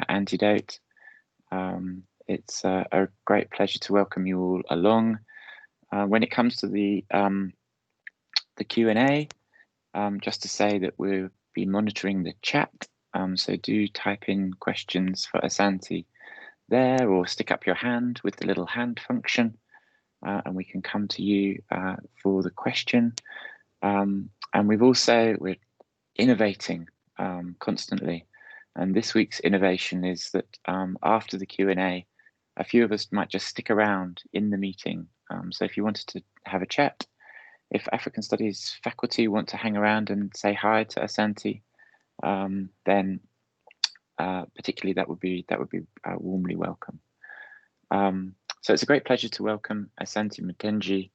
antidote. It's a great pleasure to welcome you all along. When it comes to the Q&A, just to say that we'll be monitoring the chat, so do type in questions for Asante there, or stick up your hand with the little hand function, and we can come to you for the question. And we're innovating constantly, and this week's innovation is that after the Q&A, a few of us might just stick around in the meeting. So if you wanted to have a chat, if African Studies faculty want to hang around and say hi to Asante, then particularly that would be warmly welcome. So it's a great pleasure to welcome Asante Mtenje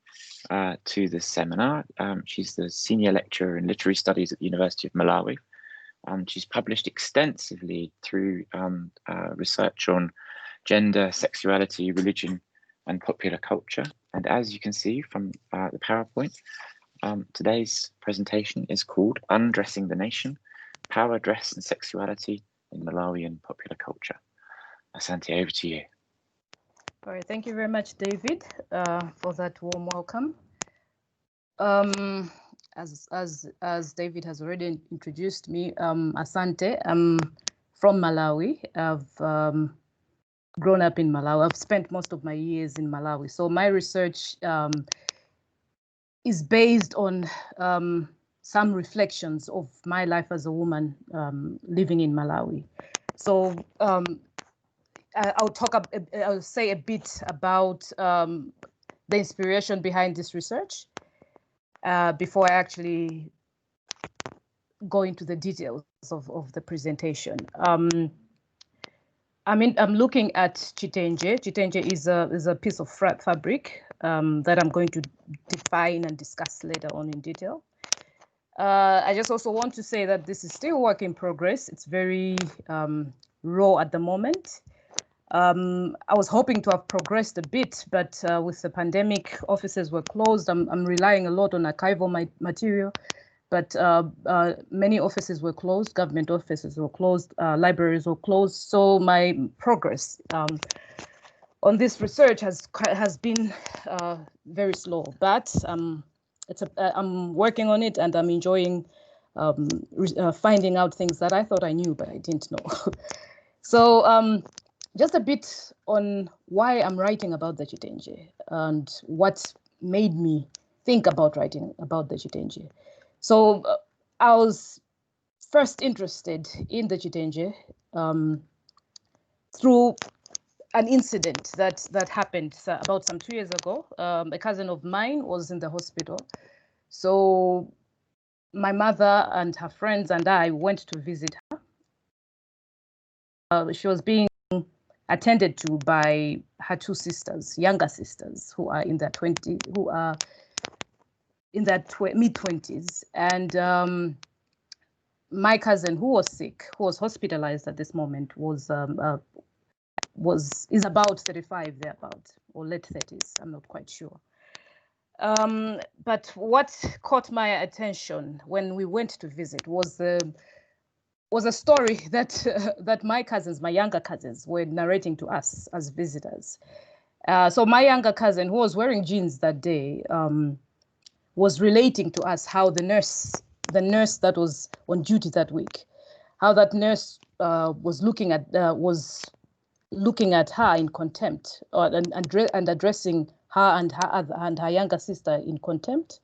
to the seminar. She's the Senior Lecturer in Literary Studies at the University of Malawi. She's published extensively through research on gender, sexuality, religion, and popular culture. And as you can see from the PowerPoint, today's presentation is called Undressing the Nation, Power, Dress and Sexuality in Malawian Popular Culture. Asante, over to you. All right, thank you very much, David, for that warm welcome. As David has already introduced me, Asante, I'm from Malawi. I've grown up in Malawi. I've spent most of my years in Malawi. So my research is based on some reflections of my life as a woman living in Malawi. So I'll say a bit about the inspiration behind this research before I actually go into the details of the presentation. I'm looking at Chitenje. Chitenje is a piece of fabric that I'm going to define and discuss later on in detail. I just also want to say that this is still work in progress. It's very raw at the moment. I was hoping to have progressed a bit, but with the pandemic, offices were closed. I'm relying a lot on archival material, but many offices were closed, government offices were closed, libraries were closed. So my progress on this research has been very slow, but I'm working on it, and I'm enjoying finding out things that I thought I knew, but I didn't know. So just a bit on why I'm writing about the Chitenje and what made me think about writing about the Chitenje. So I was first interested in the Chitenje through an incident that happened about some 2 years ago. A cousin of mine was in the hospital. So my mother and her friends and I went to visit her. She was being attended to by her two sisters, younger sisters, who are in their mid-20s, and my cousin, who was sick, who was hospitalized at this moment, is about 35 thereabout, or late 30s. I'm not quite sure. But what caught my attention when we went to visit was a story that my younger cousins, were narrating to us as visitors. So my younger cousin, who was wearing jeans that day, was relating to us how the nurse that was on duty that week, how that nurse was looking at her in contempt, and addressing her and her younger sister in contempt,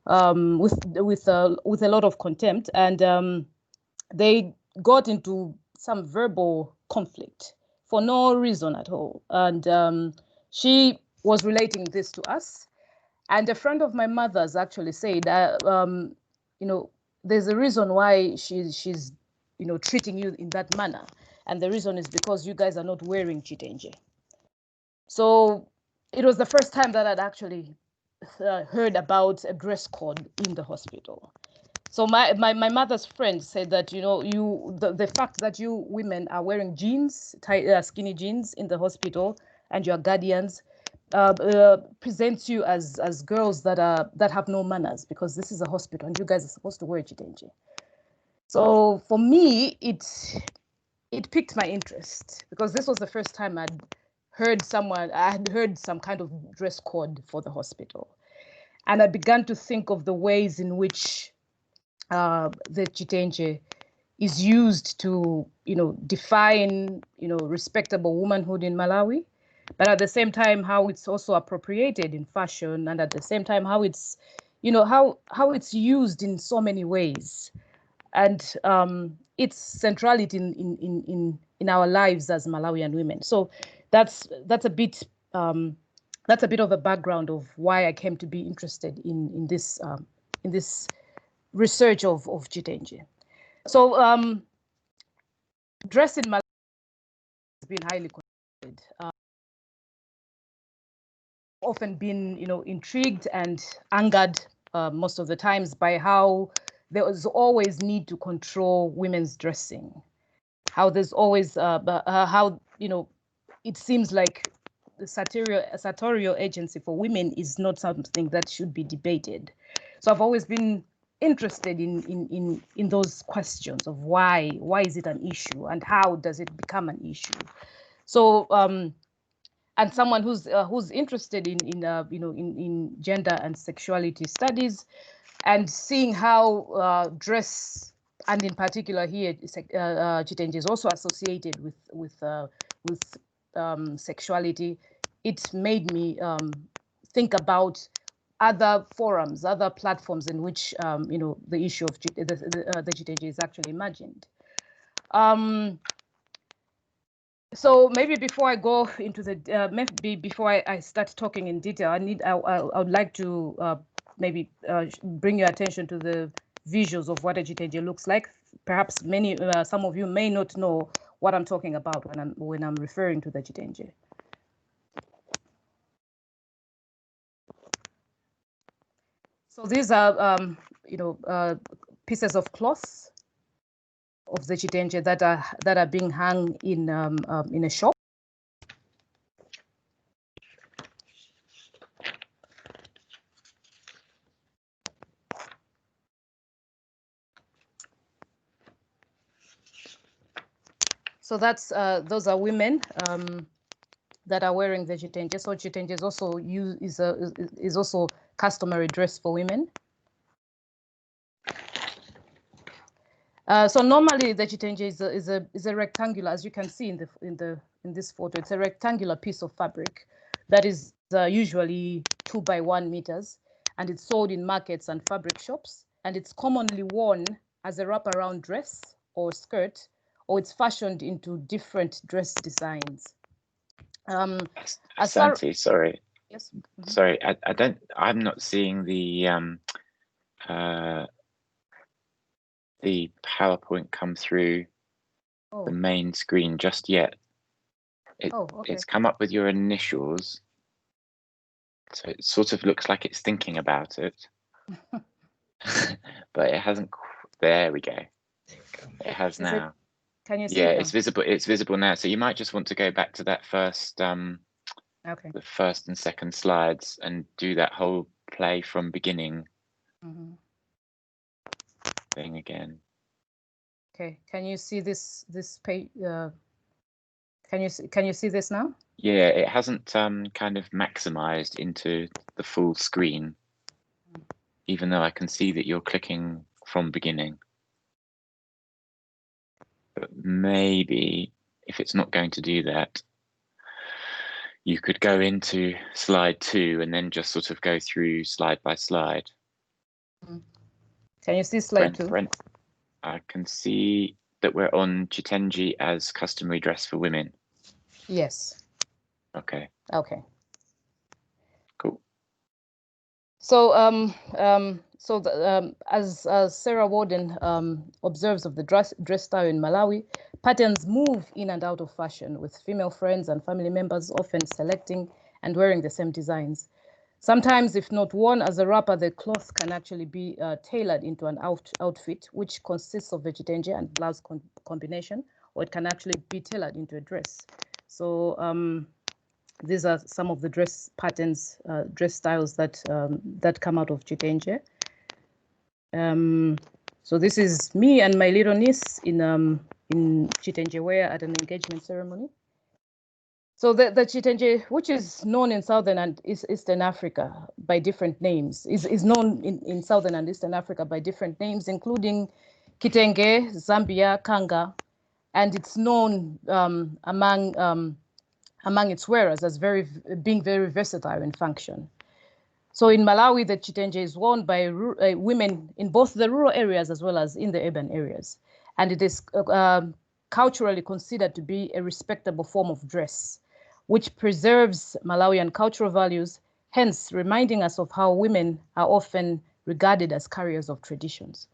with a lot of contempt, and they got into some verbal conflict for no reason at all. And she was relating this to us. And a friend of my mother's actually said, there's a reason why she's treating you in that manner. And the reason is because you guys are not wearing Chitenje. So it was the first time that I'd actually heard about a dress code in the hospital. So my mother's friend said that, the fact that you women are wearing jeans, skinny jeans in the hospital, and your guardians presents you as girls that have no manners, because this is a hospital and you guys are supposed to wear Chitenje. So for me, it it piqued my interest because this was the first time I had heard some kind of dress code for the hospital. And I began to think of the ways in which the Chitenje is used to, define, respectable womanhood in Malawi, but at the same time, how it's also appropriated in fashion, and at the same time, how it's, how it's used in so many ways, and its centrality in our lives as Malawian women. So that's a bit of a background of why I came to be interested in this research of Chitenje. So dress in Malawi has been highly contested. Often been, intrigued and angered most of the times by how there was always need to control women's dressing. How there's always how it seems like the sartorial agency for women is not something that should be debated. So I've always been interested in those questions of why is it an issue and how does it become an issue. So and someone who's interested in gender and sexuality studies, and seeing how dress, and in particular here, Chitenje is also associated with sexuality. It made me think about other forums, other platforms in which the issue of the Chitenje is actually imagined. So maybe before I go into the maybe before I start talking in detail, I would like to maybe bring your attention to the visuals of what a Chitenje looks like. Perhaps some of you may not know what I'm talking about when I'm referring to the Chitenje. So these are pieces of cloth of the Chitenje that are being hung in a shop. So that's those are women that are wearing the Chitenje. So Chitenje is also customary dress for women. So normally the Chitenje is a rectangular, as you can see in this photo. It's a rectangular piece of fabric that is usually 2 by 1 meters, and it's sold in markets and fabric shops. And it's commonly worn as a wraparound dress or skirt, or it's fashioned into different dress designs. Asante, sorry. Yes. Mm-hmm. Sorry, I'm not seeing the PowerPoint come through the main screen just yet. Okay. It's come up with your initials, so it sort of looks like it's thinking about it, but it hasn't. There we go. It has now. Can you see? Yeah, it it's visible. It's visible now. So you might just want to go back to that first, the first and second slides, and do that whole play from beginning thing again. Okay. Can you see this page? Can you see this now? Yeah, it hasn't kind of maximized into the full screen, even though I can see that you're clicking from beginning. But maybe if it's not going to do that, you could go into slide 2 and then just sort of go through slide by slide. Can you see slide 2? Brent, I can see that we're on Chitenje as customary dress for women. Yes. Okay. Okay. Cool. So as Sarah Warden observes of the dress style in Malawi, patterns move in and out of fashion, with female friends and family members often selecting and wearing the same designs. Sometimes, if not worn as a wrapper, the cloth can actually be tailored into an outfit, which consists of a Chitenje and blouse combination, or it can actually be tailored into a dress. So these are some of the dress patterns, dress styles that come out of Chitenje. So this is me and my little niece in Chitenje wear at an engagement ceremony. So the Chitenje, which is known in Southern and Eastern Africa by different names, is known in Southern and Eastern Africa by different names, including Kitenge, Zambia, Kanga, and it's known among its wearers as being very versatile in function. So in Malawi, the Chitenje is worn by women in both the rural areas as well as in the urban areas. And it is culturally considered to be a respectable form of dress, which preserves Malawian cultural values, hence reminding us of how women are often regarded as carriers of traditions.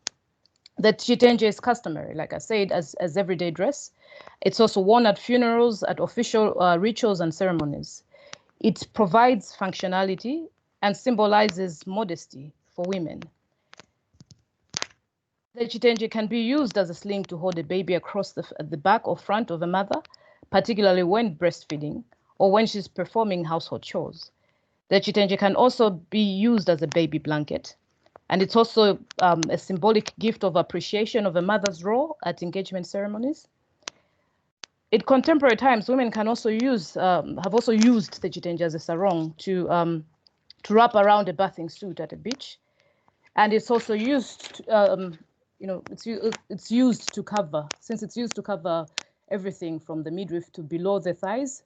The Chitenje is customary, like I said, as everyday dress. It's also worn at funerals, at official rituals and ceremonies. It provides functionality and symbolizes modesty for women. The Chitenje can be used as a sling to hold a baby across the back or front of a mother, particularly when breastfeeding or when she's performing household chores. The Chitenje can also be used as a baby blanket. And it's also a symbolic gift of appreciation of a mother's role at engagement ceremonies. In contemporary times, women can also have also used the Chitenje as a sarong to wrap around a bathing suit at a beach. And it's also used, it's used to cover, since it's used to cover everything from the midriff to below the thighs.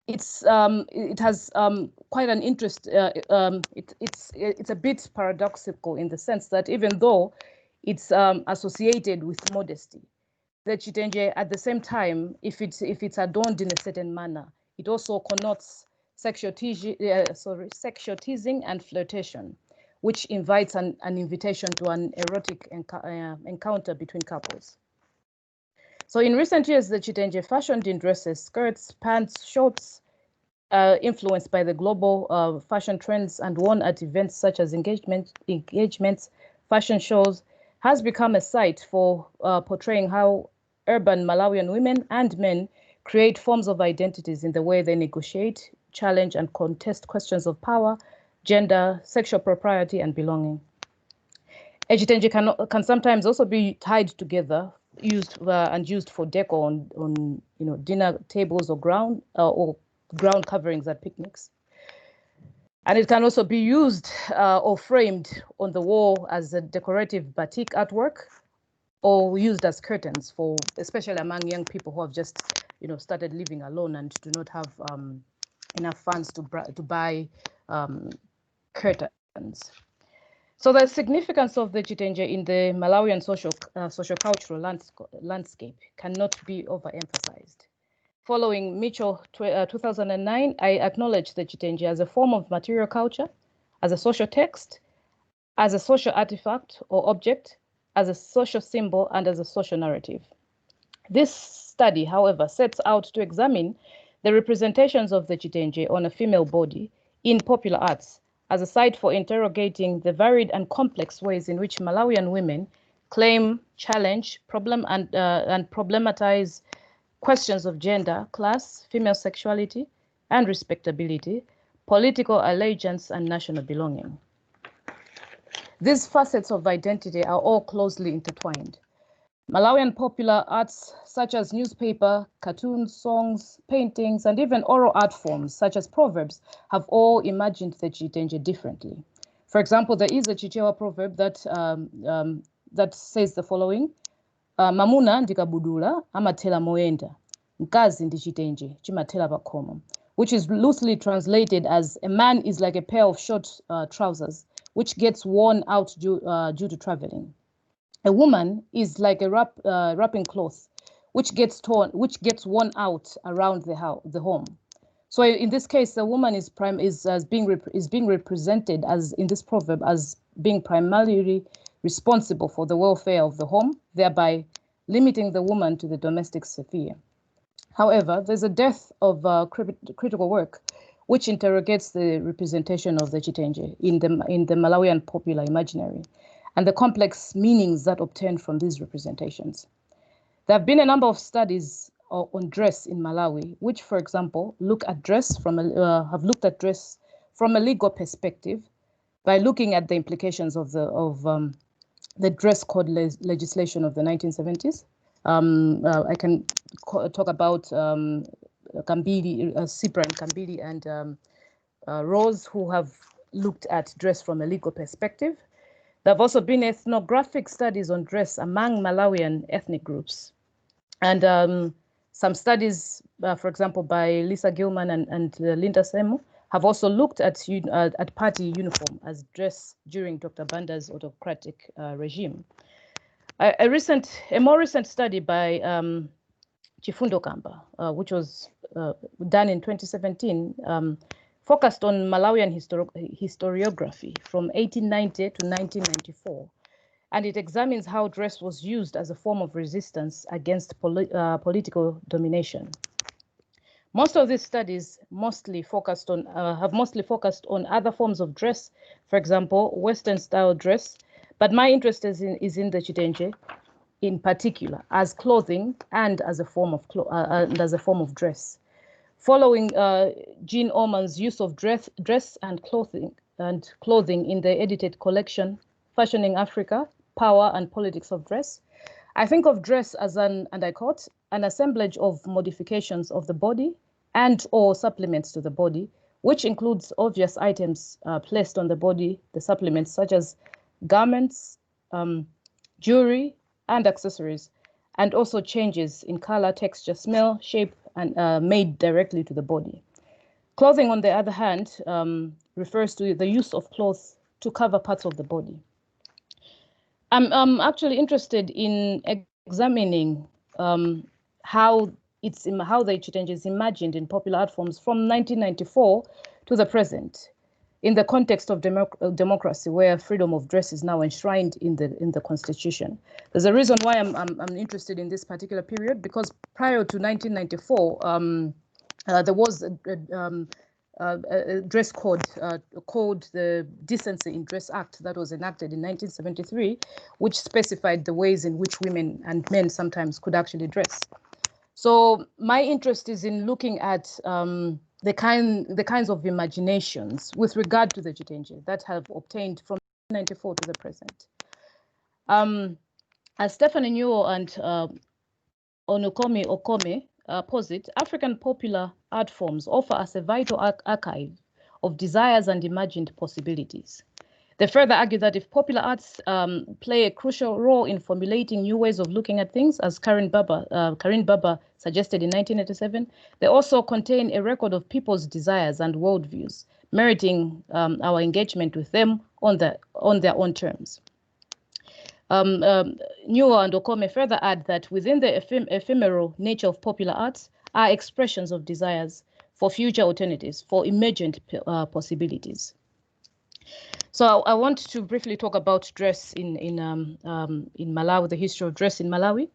It has quite an interest. It's a bit paradoxical in the sense that even though it's associated with modesty, the Chitenje at the same time, if it's adorned in a certain manner, it also connotes sexual teasing and flirtation, which invites an invitation to an erotic encounter between couples. So in recent years, the Chitenje fashioned in dresses, skirts, pants, shorts, influenced by the global fashion trends and worn at events such as engagements, fashion shows, has become a site for portraying how urban Malawian women and men create forms of identities in the way they negotiate, challenge, and contest questions of power, gender, sexual propriety, and belonging. A Chitenje can sometimes also be tied together, used for decor on dinner tables or ground coverings at picnics. And it can also be used or framed on the wall as a decorative batik artwork, or used as curtains for, especially among young people who have just started living alone and do not have enough funds to buy curtains. So the significance of the Chitenje in the Malawian socio-cultural landscape cannot be overemphasized. Following Mitchell 2009, I acknowledge the Chitenje as a form of material culture, as a social text, as a social artifact or object, as a social symbol, and as a social narrative. This study, however, sets out to examine the representations of the Chitenje on a female body in popular arts as a site for interrogating the varied and complex ways in which Malawian women claim, challenge, and problematize questions of gender, class, female sexuality, and respectability, political allegiance, and national belonging. These facets of identity are all closely intertwined. Malawian popular arts such as newspaper, cartoons, songs, paintings, and even oral art forms such as proverbs have all imagined the Chitenje differently. For example, there is a Chichewa proverb that says the following: Mamuna ndikabudula amatela moenda, mkazi ndi chitenje chimatela pakhomo, which is loosely translated as a man is like a pair of short trousers which gets worn out due to traveling. A woman is like a wrapping cloth which gets worn out around the home. So in this case, the woman is being represented as in this proverb as being primarily responsible for the welfare of the home, thereby limiting the woman to the domestic sphere. However, there's a depth of critical work which interrogates the representation of the Chitenje in the Malawian popular imaginary and the complex meanings that obtain from these representations. There have been a number of studies on dress in Malawi, which, for example, have looked at dress from a legal perspective by looking at the implications of the dress code legislation of the 1970s. I can talk about Kambili, Sipra and Kambili and Rose, who have looked at dress from a legal perspective. There have also been ethnographic studies on dress among Malawian ethnic groups. And some studies, for example, by Lisa Gilman and Linda Semo, have also looked at party uniform as dress during Dr. Banda's autocratic regime. A more recent study by Chifundo Kamba, which was done in 2017, focused on Malawian historiography from 1890 to 1994. And it examines how dress was used as a form of resistance against political domination. Most of these studies have mostly focused on other forms of dress, for example, Western-style dress. But my interest is in the Chitenje, in particular, as clothing and as a form of dress. Following Jean Oman's use of dress and clothing in the edited collection, Fashioning Africa, Power and Politics of Dress, I think of dress as and I quote, an assemblage of modifications of the body and or supplements to the body, which includes obvious items placed on the body, the supplements such as garments, jewelry, and accessories, and also changes in color, texture, smell, shape, and made directly to the body. Clothing, on the other hand, refers to the use of clothes to cover parts of the body. I'm actually interested in examining how the Chitenje is imagined in popular art forms from 1994 to the present, in the context of democracy, where freedom of dress is now enshrined in the Constitution. There's a reason why I'm interested in this particular period, because prior to 1994, there was a dress code called the Decency in Dress Act that was enacted in 1973, which specified the ways in which women and men sometimes could actually dress. So my interest is in looking at the kinds of imaginations with regard to the Chitenje that have obtained from 1994 to the present. As Stephanie Newell and Onukomi Okome posit, African popular art forms offer us a vital archive of desires and imagined possibilities. They further argue that if popular arts play a crucial role in formulating new ways of looking at things, as Karin Baba suggested in 1987, they also contain a record of people's desires and worldviews, meriting our engagement with them on their own terms. Newell and Okome further add that within the ephemeral nature of popular arts are expressions of desires for future alternatives, for emergent possibilities. So I want to briefly talk about dress in Malawi, the history of dress in Malawi.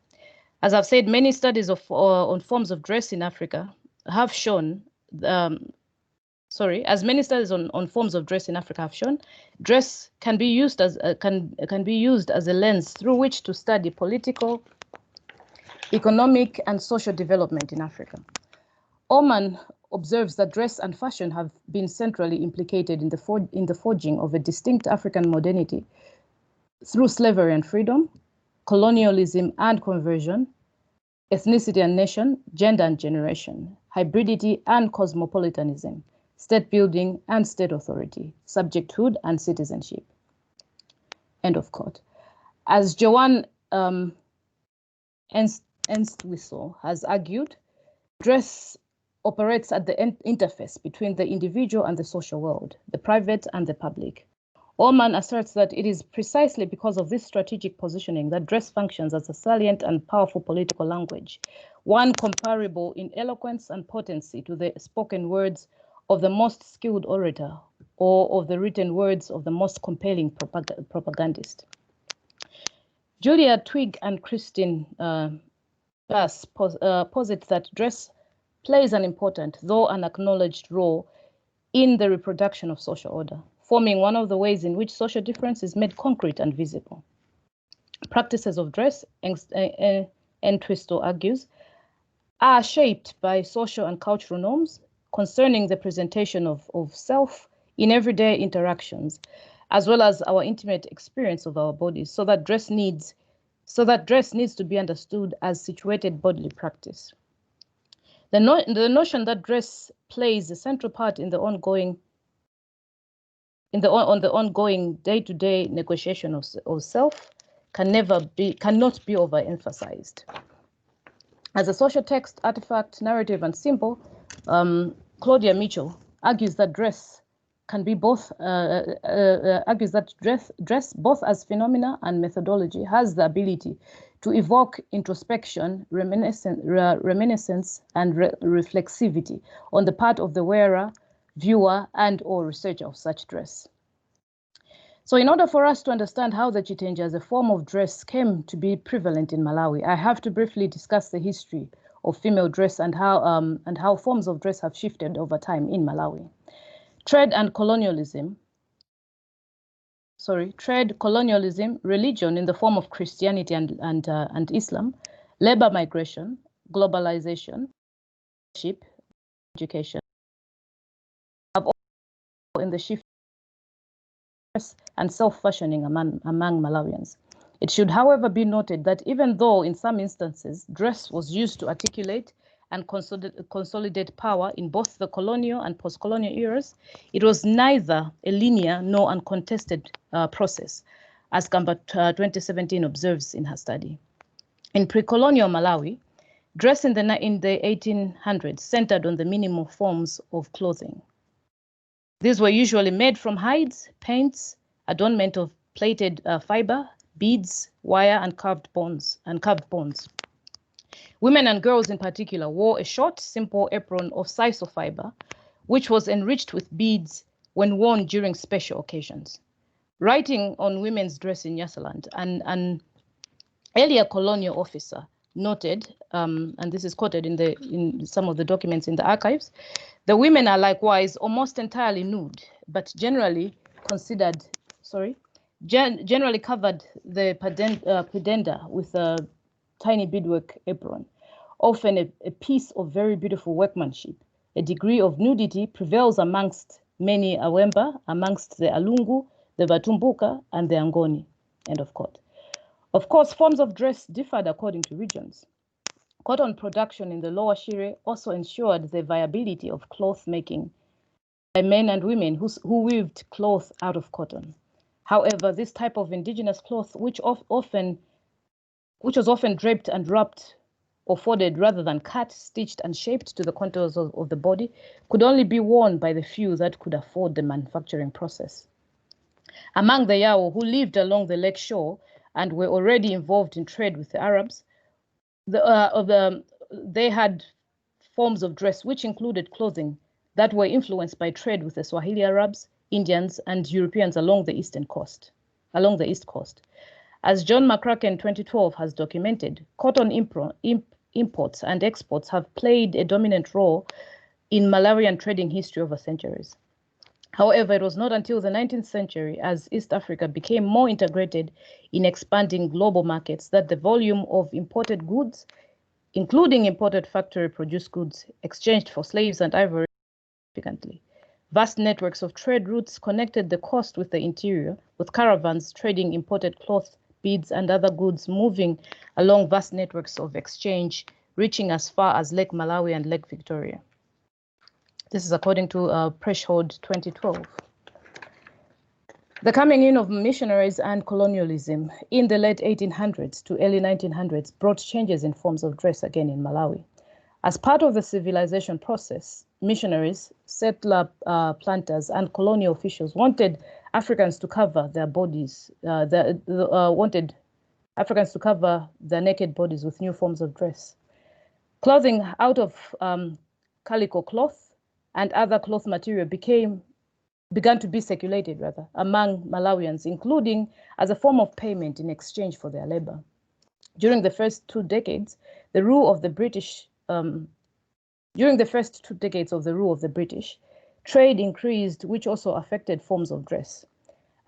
As I've said, many studies on forms of dress in Africa have shown, as many studies on forms of dress in Africa have shown, dress can be used as a lens through which to study political, economic, and social development in Africa. Oman observes that dress and fashion have been centrally implicated in the forging of a distinct African modernity through slavery and freedom, colonialism and conversion, ethnicity and nation, gender and generation, hybridity and cosmopolitanism, state building and state authority, subjecthood and citizenship. End of quote. As Joanne Entwistle has argued, dress operates at the interface between the individual and the social world, the private and the public. Oman asserts that it is precisely because of this strategic positioning that dress functions as a salient and powerful political language, one comparable in eloquence and potency to the spoken words of the most skilled orator or of the written words of the most compelling propagandist. Julia Twigg and Christine Bass posit that dress plays an important, though unacknowledged, role in the reproduction of social order, forming one of the ways in which social difference is made concrete and visible. Practices of dress, Entwistle argues, are shaped by social and cultural norms concerning the presentation of self in everyday interactions, as well as our intimate experience of our bodies, so that dress needs to be understood as situated bodily practice. The notion that dress plays a central part in the ongoing day-to-day negotiation of self cannot be overemphasized. As a social text, artifact, narrative, and symbol, Claudia Mitchell argues that dress can be both dress both as phenomena and methodology has the ability to evoke introspection, reminiscence, and reflexivity on the part of the wearer, viewer, and/or researcher of such dress. So in order for us to understand how the chitenje as a form of dress came to be prevalent in Malawi, I have to briefly discuss the history of female dress and how forms of dress have shifted over time in Malawi. Trade, colonialism, religion in the form of Christianity and Islam, labor migration, globalization, education, have all in the shift and self-fashioning among Malawians. It should, however, be noted that even though in some instances dress was used to articulate and consolidate power in both the colonial and post-colonial eras, it was neither a linear nor uncontested process, as Gamba 2017 observes in her study. In pre-colonial Malawi, dress in the 1800s centered on the minimal forms of clothing. These were usually made from hides, paints, adornment of plaited fiber, beads, wire, and carved bonds. Women and girls in particular wore a short, simple apron of sisal fiber, which was enriched with beads when worn during special occasions. Writing on women's dress in Nyasaland, an earlier colonial officer noted, and this is quoted in some of the documents in the archives, the women are likewise almost entirely nude, but generally covered the pudenda with a tiny beadwork apron, often a piece of very beautiful workmanship. A degree of nudity prevails amongst many Awemba, amongst the Alungu, the Batumbuka, and the Angoni, end of quote. Of course, forms of dress differed according to regions. Cotton production in the Lower Shire also ensured the viability of cloth making by men and women who weaved cloth out of cotton. However, this type of indigenous cloth, which was often draped and wrapped or folded rather than cut, stitched, and shaped to the contours of the body, could only be worn by the few that could afford the manufacturing process. Among the Yao who lived along the lake shore and were already involved in trade with the Arabs, they had forms of dress which included clothing that were influenced by trade with the Swahili Arabs, Indians, and Europeans along the East Coast. As John McCracken 2012 has documented, cotton imports and exports have played a dominant role in Malawian trading history over centuries. However, it was not until the 19th century, as East Africa became more integrated in expanding global markets, that the volume of imported goods, including imported factory-produced goods, exchanged for slaves and ivory significantly. Vast networks of trade routes connected the coast with the interior, with caravans trading imported cloth, beads, and other goods moving along vast networks of exchange, reaching as far as Lake Malawi and Lake Victoria. This is according to Preshold 2012. The coming in of missionaries and colonialism in the late 1800s to early 1900s brought changes in forms of dress again in Malawi. As part of the civilization process, missionaries, settler planters, and colonial officials wanted Africans to cover their bodies, wanted Africans to cover their naked bodies with new forms of dress. Clothing out of calico cloth and other cloth material began to be circulated among Malawians, including as a form of payment in exchange for their labor. During the first 2 decades, the rule of the British, trade increased, which also affected forms of dress.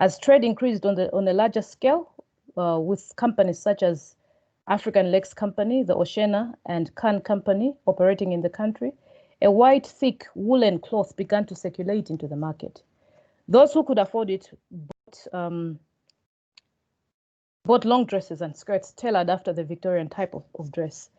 As trade increased on a larger scale, with companies such as African Lakes Company, the Oshena, and Khan Company operating in the country, a white, thick woolen cloth began to circulate into the market. Those who could afford it both long dresses and skirts tailored after the Victorian type of dress.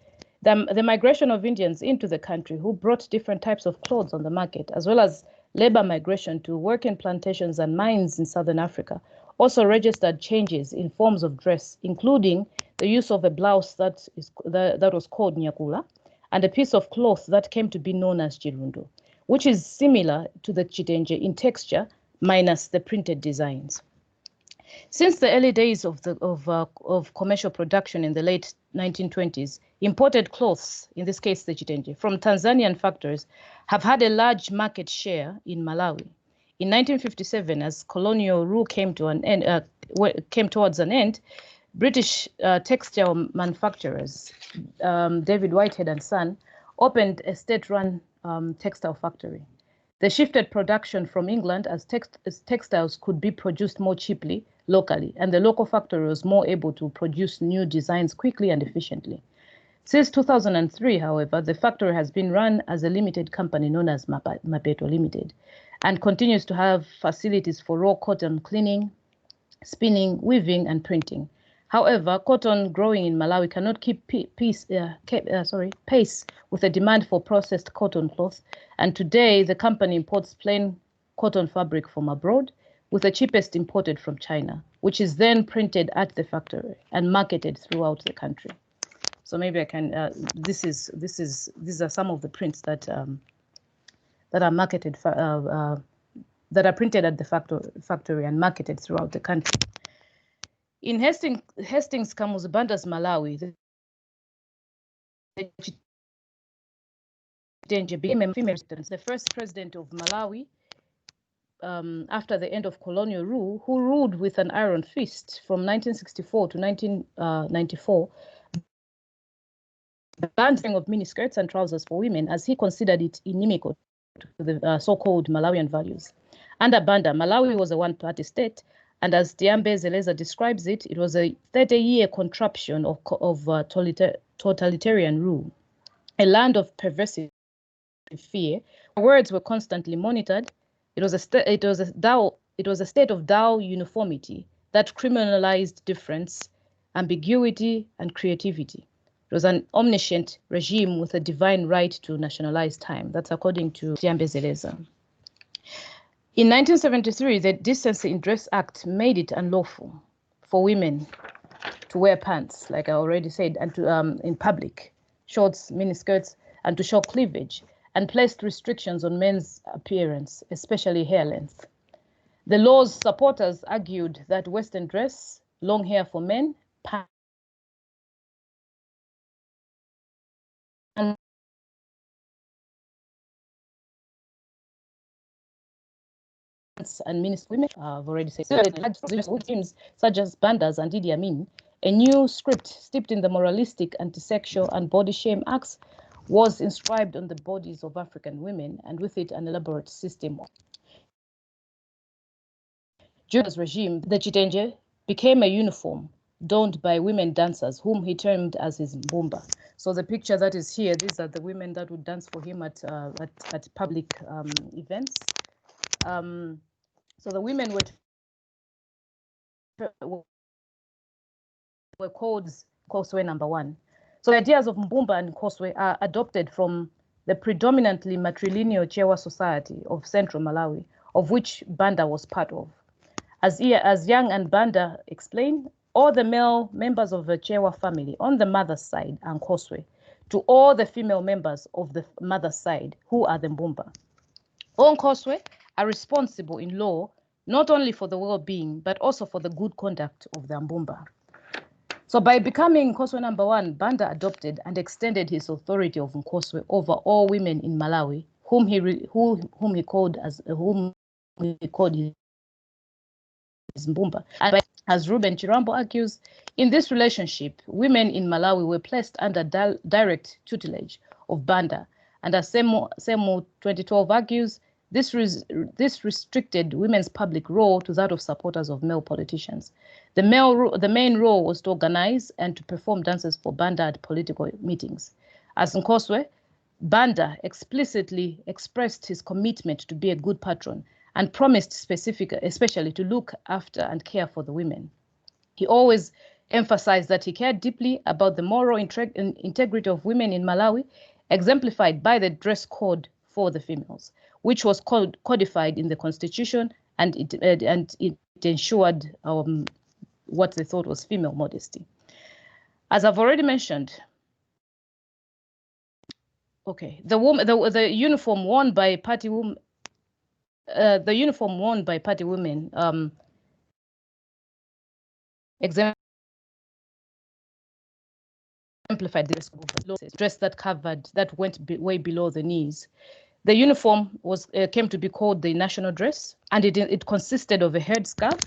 The migration of Indians into the country who brought different types of clothes on the market, as well as labor migration to work in plantations and mines in southern Africa, also registered changes in forms of dress, including the use of a blouse that was called nyakula, and a piece of cloth that came to be known as chirundo, which is similar to the chitenje in texture, minus the printed designs. Since the early days of commercial production in the late 1920s, imported cloths, in this case the chitenje, from Tanzanian factories have had a large market share in Malawi. In 1957, as colonial rule came towards an end, British textile manufacturers, David Whitehead and Son, opened a state-run textile factory. They shifted production from England as textiles could be produced more cheaply locally, and the local factory was more able to produce new designs quickly and efficiently. Since 2003, however, the factory has been run as a limited company known as Mapeto Limited, and continues to have facilities for raw cotton cleaning, spinning, weaving, and printing. However, cotton growing in Malawi cannot keep pace with the demand for processed cotton cloth, and today the company imports plain cotton fabric from abroad, with the cheapest imported from China, which is then printed at the factory and marketed throughout the country. So maybe I can. These are some of the prints that are marketed that are printed at the factory and marketed throughout the country. In Hastings Kamuzu-Banda's Malawi, the Mtenje became a female president, the first president of Malawi after the end of colonial rule, who ruled with an iron fist from 1964 to 1994, banning of miniskirts and trousers for women, as he considered it inimical to the so-called Malawian values. Under Banda, Malawi was a one-party state, and as Diambe Zeleza describes it, it was a 30-year contraption of totalitarian rule, a land of pervasive fear. Words were constantly monitored. It was a state of Dao uniformity that criminalized difference, ambiguity, and creativity. It was an omniscient regime with a divine right to nationalize time. That's according to Diambe Zeleza. In 1973, the Decency in Dress Act made it unlawful for women to wear pants, like I already said, and to in public, shorts, miniskirts, and to show cleavage, and placed restrictions on men's appearance, especially hair length. The law's supporters argued that Western dress, long hair for men, pants, and miniskirt women, I've already said, regimes such as Banda's and Idi Amin, a new script steeped in the moralistic, anti-sexual, and body shame acts was inscribed on the bodies of African women, and with it an elaborate system. During his regime, the chitenje became a uniform donned by women dancers, whom he termed as his mbumba. So the picture that is here, these are the women that would dance for him at public events. So the women were called Nkoswe number 1. So the ideas of Mbumba and Nkoswe are adopted from the predominantly matrilineal Chewa society of central Malawi, of which Banda was part of. As Young and Banda explain, all the male members of the Chewa family on the mother's side are Nkoswe, to all the female members of the mother's side, who are the Mbumba. All Nkoswe are responsible in law, not only for the well-being, but also for the good conduct of the Mbumba. So by becoming Nkoswe number 1, Banda adopted and extended his authority of Nkoswe over all women in Malawi, whom he called his Mbumba. And as Ruben Chirambo argues, in this relationship, women in Malawi were placed under direct tutelage of Banda. And as Semu 2012 argues, this restricted women's public role to that of supporters of male politicians. The main role was to organize and to perform dances for Banda at political meetings. As Nkoswe, Banda explicitly expressed his commitment to be a good patron and promised especially to look after and care for the women. He always emphasized that he cared deeply about the moral integrity of women in Malawi, exemplified by the dress code for the females, which was codified in the constitution, and it ensured what they thought was female modesty. As I've already mentioned, okay, the uniform worn by party women, exemplified this dress that went way below the knees. The uniform came to be called the national dress, and it consisted of a headscarf,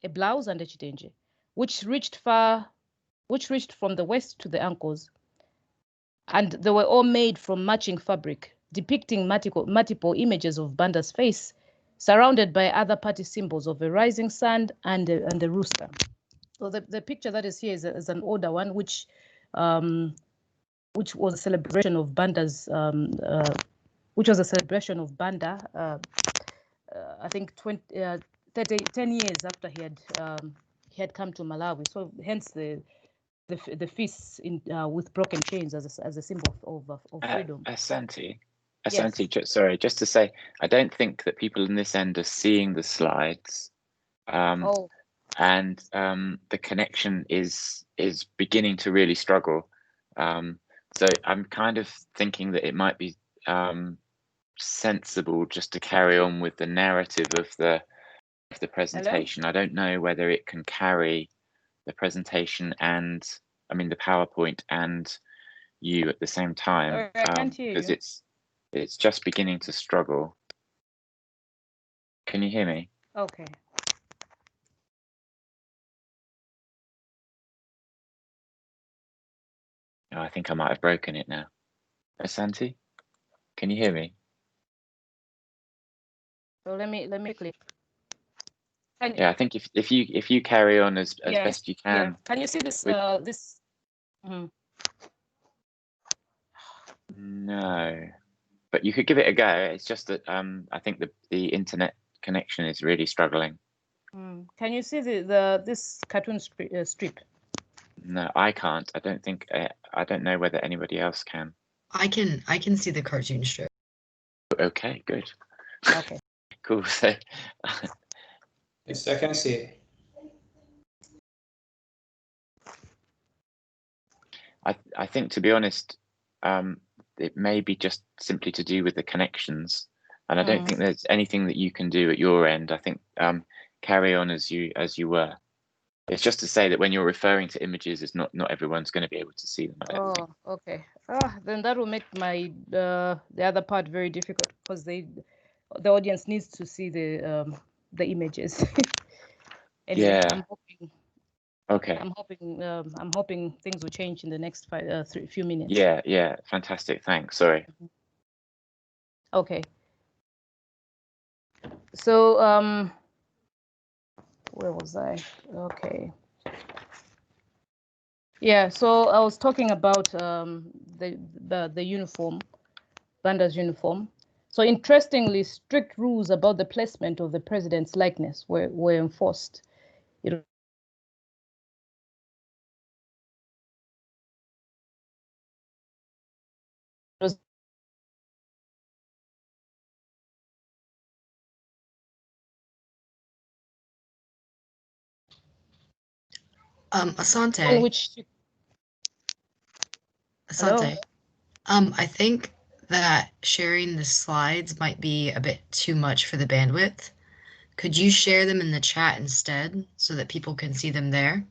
a blouse, and a chitenje, which reached from the waist to the ankles, and they were all made from matching fabric, depicting multiple images of Banda's face, surrounded by other party symbols of a rising sun and a rooster. So the picture that is here is an older one, which was a celebration of Banda's, Banda. I think 10 years after he had come to Malawi. So hence the feasts with broken chains as a symbol of freedom. Asante, Yes. sorry, just to say, I don't think that people in this end are seeing the slides. And the connection is beginning to really struggle. So I'm kind of thinking that it might be sensible just to carry on with the narrative of the presentation. Hello? I don't know whether it can carry the presentation and, I mean, the PowerPoint and you at the same time. Sorry, I can't hear because you. it's just beginning to struggle. Can you hear me? Okay. Oh, I think I might have broken it now. Asante, can you hear me? So let me click. Yeah, I think if you carry on as best you can. Yeah. Can you see this? No, but you could give it a go. It's just that I think the internet connection is really struggling. Can you see this cartoon strip? No, I can't. I don't think. I don't know whether anybody else can. I can see the cartoon strip. Okay, good. Okay. Cool. So. Yes, I can see. I think, to be honest, it may be just simply to do with the connections, and I don't think there's anything that you can do at your end. I think carry on as you were. It's just to say that when you're referring to images, it's not everyone's going to be able to see them. Oh, okay. Then that will make my the other part very difficult, because the audience needs to see the images. Anyway, Yeah. I'm hoping. Okay. I'm hoping things will change in the next few minutes. Yeah. Fantastic. Thanks. Sorry. Okay. So where was I? Okay. Yeah. So I was talking about the uniform, Banda's uniform. So interestingly, strict rules about the placement of the president's likeness were enforced. It was Asante. Hello? I think that sharing the slides might be a bit too much for the bandwidth. Could you share them in the chat instead so that people can see them there?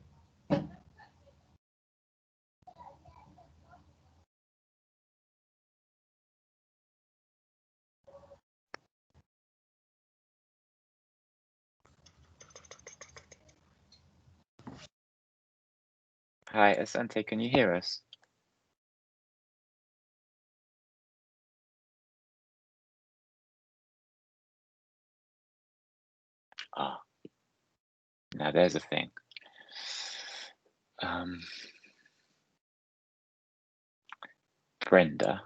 Hi, Asante, can you hear us? Ah, now there's a thing. Brenda.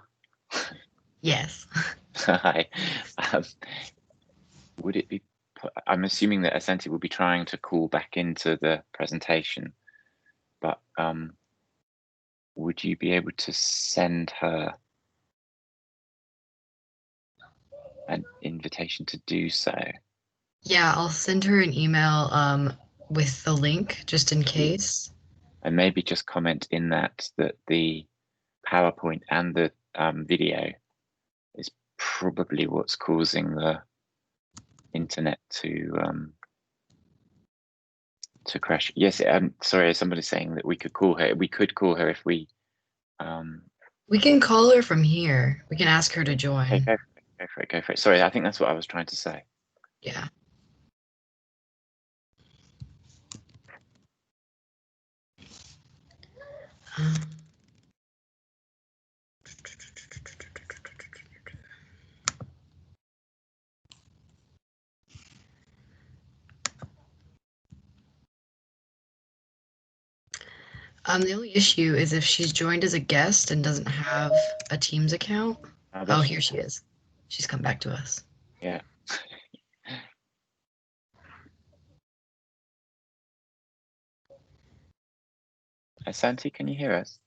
Yes. Hi. would it be? I'm assuming that Asante will be trying to call back into the presentation, but would you be able to send her an invitation to do so? Yeah, I'll send her an email with the link just in case. And maybe just comment in that the PowerPoint and the video is probably what's causing the internet to crash. Yes, sorry, somebody's saying that we could call her. We could call her if we. We can call her from here. We can ask her to join. Okay, go for it. Sorry, I think that's what I was trying to say. Yeah. The only issue is if she's joined as a guest and doesn't have a Teams account. Oh, here she is. She's come back to us. Yeah. Asante, can you hear us?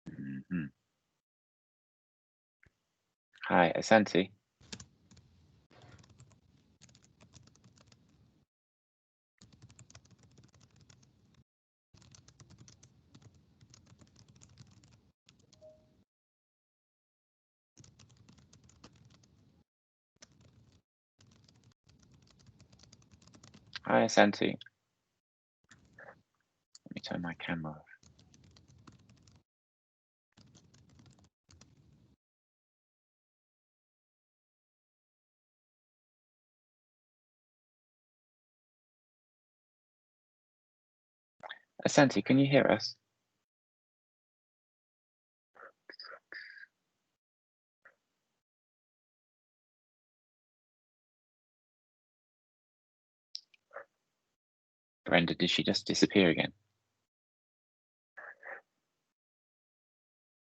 Mm-hmm. Hi, Asante. Hi, Asante. Let me turn my camera off. Asante, can you hear us? Brenda, did she just disappear again?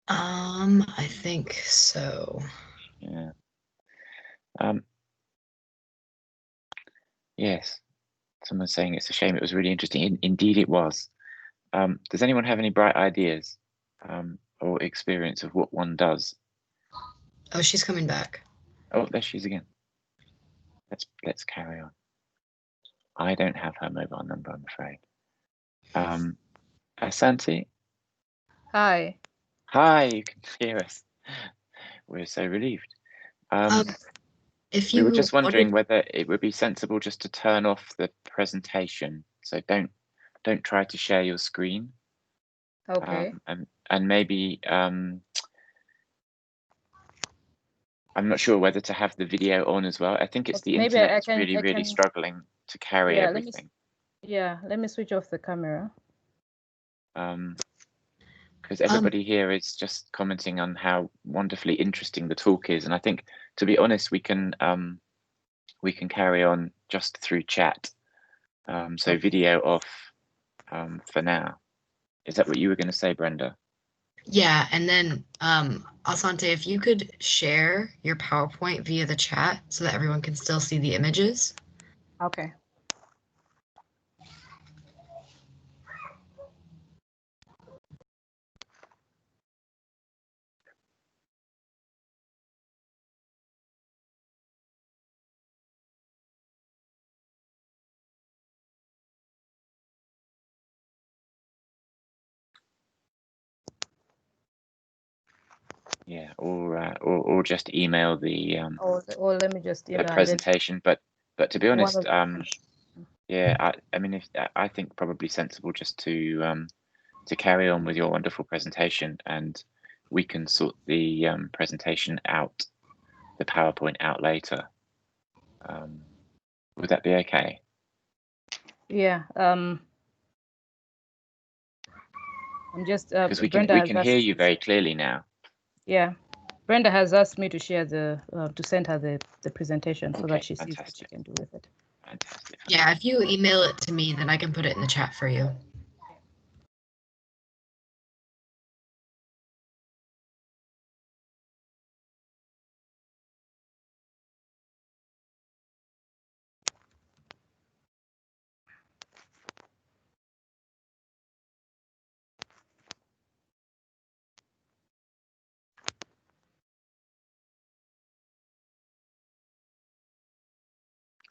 I think so. Yeah. Yes. Someone's saying it's a shame. It was really interesting. Indeed, it was. Does anyone have any bright ideas or experience of what one does? Oh, she's coming back. Oh, there she is again. Let's carry on. I don't have her mobile number, I'm afraid. Asante? Hi. Hi, you can hear us. We're so relieved. If we you were just wondering whether it would be sensible just to turn off the presentation. So don't try to share your screen. Okay. And maybe I'm not sure whether to have the video on as well. I think it's the Maybe internet that's really struggling to carry everything. Let me switch off the camera. Because everybody here is just commenting on how wonderfully interesting the talk is, and I think, to be honest, we can carry on just through chat. So video off for now. Is that what you were going to say, Brenda? Yeah, and then Asante, if you could share your PowerPoint via the chat so that everyone can still see the images. Okay. Yeah, or just email the or let me just email the presentation. But to be honest, yeah, I mean, I think probably sensible just to carry on with your wonderful presentation, and we can sort the presentation out, the PowerPoint out later. Would that be okay? Yeah. I'm just because we can hear you very clearly now. Yeah, Brenda has asked me to share to send her the presentation so that she sees what she can do with it. Fantastic. Yeah, if you email it to me, then I can put it in the chat for you.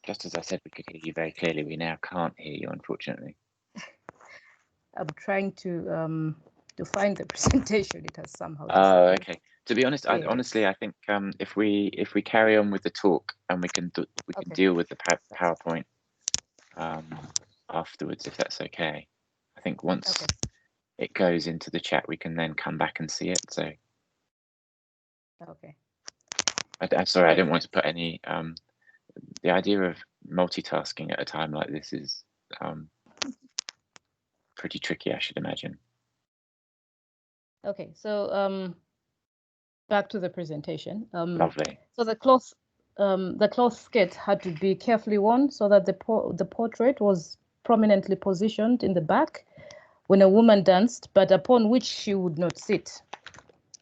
Just as I said, we could hear you very clearly. We now can't hear you, unfortunately. I'm trying to find the presentation. It has somehow. Oh, okay. To be honest, Yeah. honestly, I think if we carry on with the talk and we can Okay. deal with the PowerPoint afterwards, if that's okay. I think once it goes into the chat, we can then come back and see it. So. Okay. I'm sorry, I didn't want to put any. The idea of multitasking at a time like this is pretty tricky, I should imagine. Okay, so back to the presentation. Lovely. So the cloth skirt had to be carefully worn so that the portrait was prominently positioned in the back when a woman danced, but upon which she would not sit.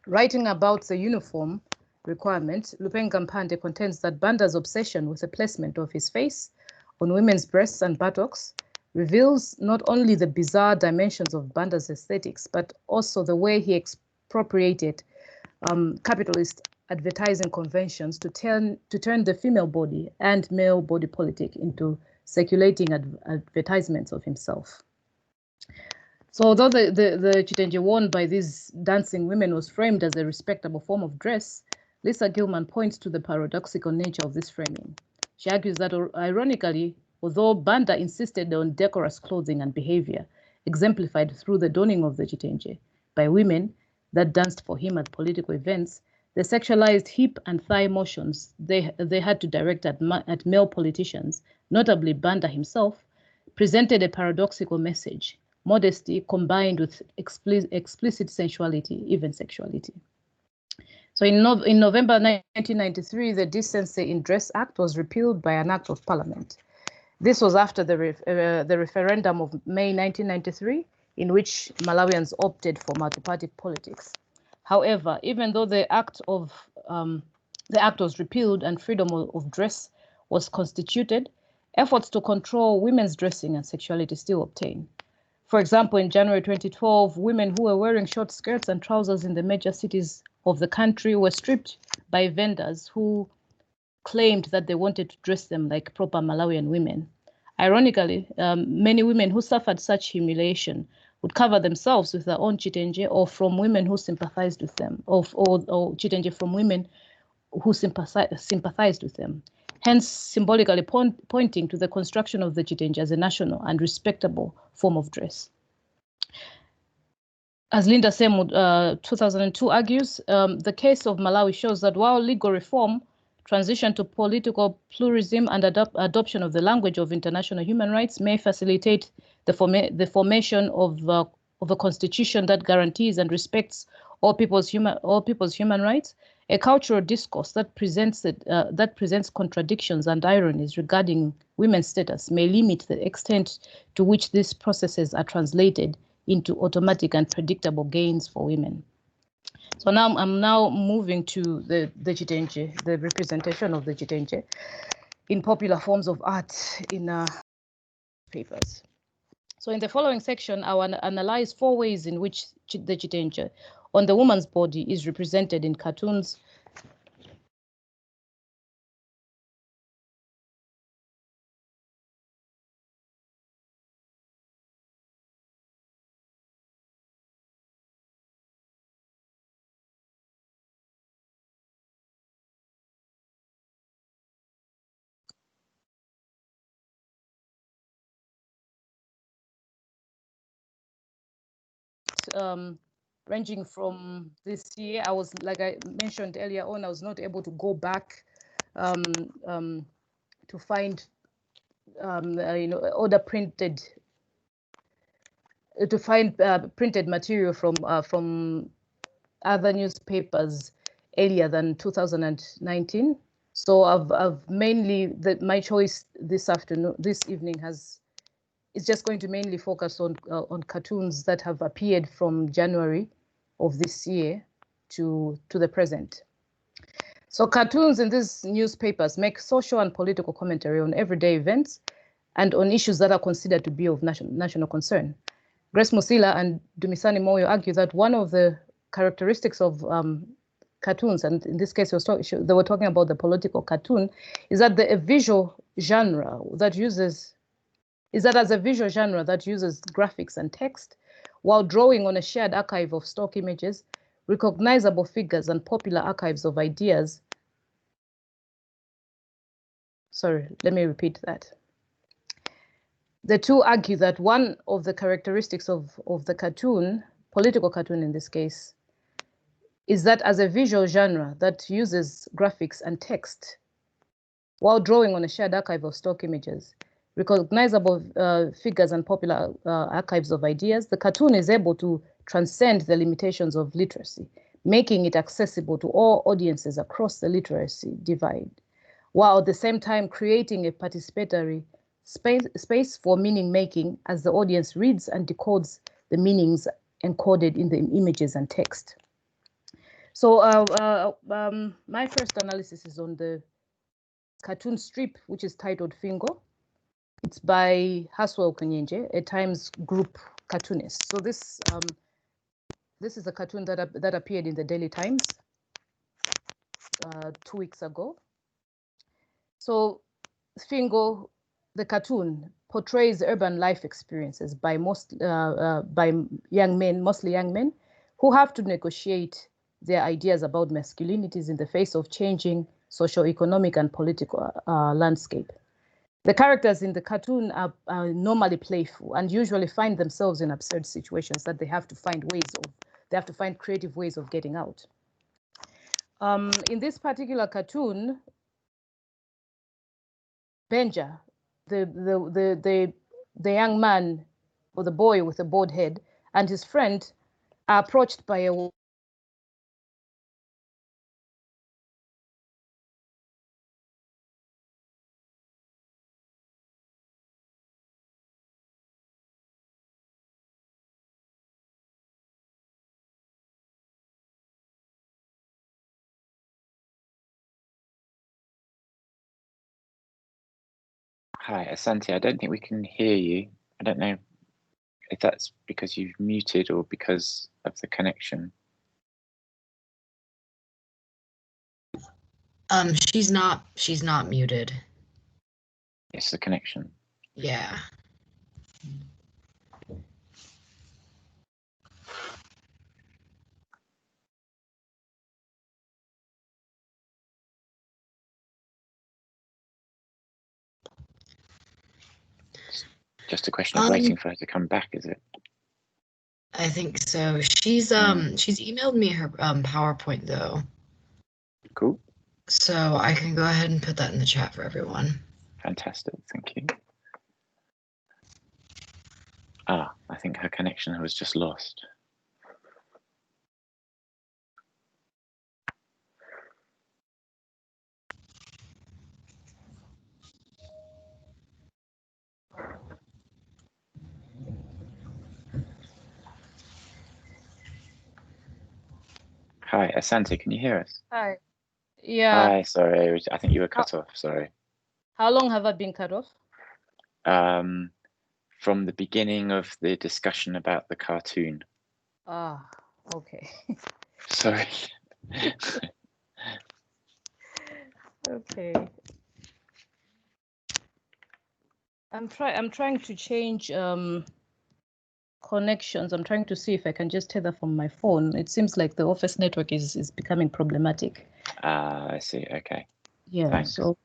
Writing about the uniform requirement, Lupenga Mpande contends that Banda's obsession with the placement of his face on women's breasts and buttocks reveals not only the bizarre dimensions of Banda's aesthetics, but also the way he expropriated capitalist advertising conventions to turn the female body and male body politic into circulating advertisements of himself. So although the chitenje worn by these dancing women was framed as a respectable form of dress, Lisa Gilman points to the paradoxical nature of this framing. She argues that, ironically, although Banda insisted on decorous clothing and behavior, exemplified through the donning of the chitenje by women that danced for him at political events, the sexualized hip and thigh motions they had to direct at male politicians, notably Banda himself, presented a paradoxical message: modesty combined with explicit sensuality, even sexuality. So in November 1993, the Decency in Dress Act was repealed by an act of parliament. This was after the referendum of May 1993, in which Malawians opted for multi-party politics. However, even though the act was repealed and freedom of dress was constituted, efforts to control women's dressing and sexuality still obtained. For example, in January 2012, women who were wearing short skirts and trousers in the major cities of the country were stripped by vendors who claimed that they wanted to dress them like proper Malawian women. Ironically, many women who suffered such humiliation would cover themselves with their own chitenje or from women who sympathized with them, or chitenje from women who sympathized with them, hence symbolically pointing to the construction of the chitenje as a national and respectable form of dress. As Linda Semu, 2002 argues, the case of Malawi shows that while legal reform, transition to political pluralism, and adoption of the language of international human rights may facilitate the formation of a constitution that guarantees and respects all people's human rights, a cultural discourse that presents contradictions and ironies regarding women's status may limit the extent to which these processes are translated into automatic and predictable gains for women. So now I'm moving to the chitenje, the representation of the chitenje in popular forms of art in papers. So in the following section, I will analyze 4 ways in which the chitenje on the woman's body is represented in cartoons, ranging from this year. I was, like I mentioned earlier on, I was not able to go back to find printed material from other newspapers earlier than 2019. So I've mainly my choice this evening is just going to mainly focus on cartoons that have appeared from January of this year to the present. So cartoons in these newspapers make social and political commentary on everyday events and on issues that are considered to be of national concern. Grace Musila and Dumisani Moyo argue that one of the characteristics of cartoons, and in this case they were talking about the political cartoon, is that as a visual genre that uses graphics and text while drawing on a shared archive of stock images, recognizable figures, and popular archives of ideas. Sorry, let me repeat that. The two argue that one of the characteristics of the cartoon, political cartoon in this case, is that as a visual genre that uses graphics and text while drawing on a shared archive of stock images, recognizable figures, and popular archives of ideas, the cartoon is able to transcend the limitations of literacy, making it accessible to all audiences across the literacy divide, while at the same time creating a participatory space for meaning making as the audience reads and decodes the meanings encoded in the images and text. So my first analysis is on the cartoon strip, which is titled Fingo. It's by Haswell Kunyenje, a Times Group cartoonist. So this is a cartoon that appeared in the Daily Times 2 weeks ago. So Fingo, the cartoon, portrays urban life experiences by young men, mostly young men, who have to negotiate their ideas about masculinities in the face of changing socio-economic and political landscape. The characters in the cartoon are normally playful and usually find themselves in absurd situations that they have to find creative ways of getting out. In this particular cartoon, Benja, the young man or the boy with a bald head, and his friend are approached by a Hi, Asante. I don't think we can hear you. I don't know if that's because you've muted or because of the connection. She's not muted. It's the connection. Yeah. Just a question of waiting for her to come back, is it? I think so. She's emailed me her PowerPoint though. Cool. So I can go ahead and put that in the chat for everyone. Fantastic, thank you. Ah, I think her connection was just lost. Hi, Asante, can you hear us? Hi. Yeah. Hi, sorry, I think you were cut off, sorry. How long have I been cut off? From the beginning of the discussion about the cartoon. Ah, okay. Sorry. Okay. I'm trying to change connections. I'm trying to see if I can just tether from my phone. It seems like the office network is becoming problematic. I see. Okay. Yeah. Thanks. So